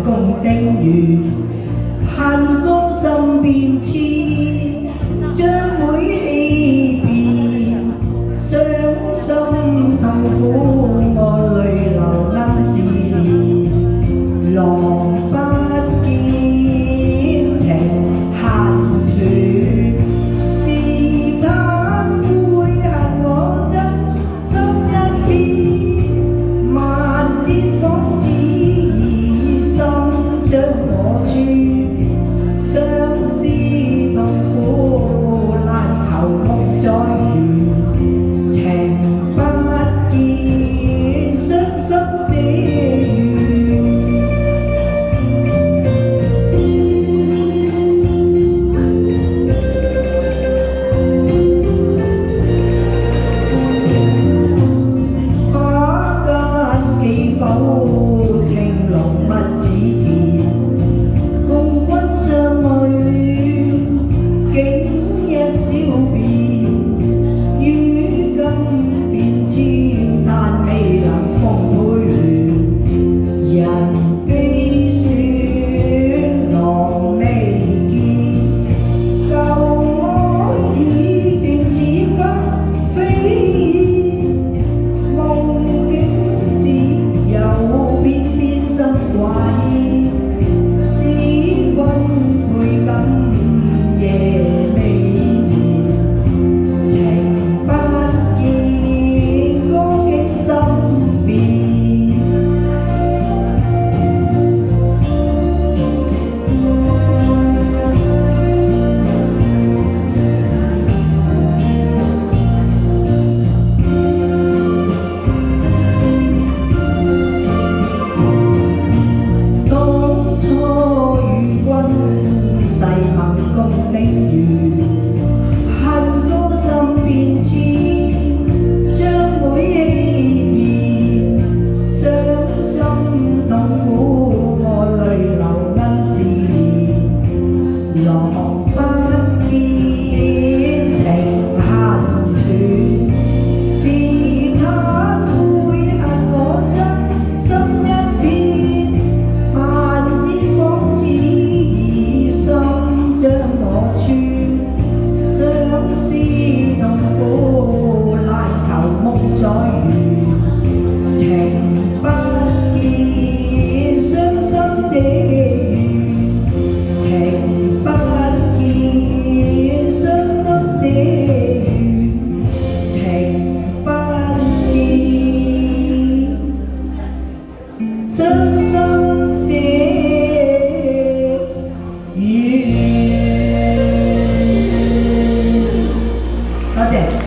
共定緣，恨歌心變痴，將會欺騙，傷心痛苦我淚流能自憐，郎不見情恨斷，自嘆悔恨我真心一片，萬箭仿似疑心將我穿，相思痛苦難求夢再圓，情不見傷心這緣。花間幾否情濃蜜似甜，共君相愛戀，竟一朝變，於今變遷，但未能奉配聯，人悲酸郎未見，舊愛已斷似紛飛燕，夢境只有偏偏心掛牽，使君倍感夜未眠，情不見歌境心變。當初與君誓盟共定緣。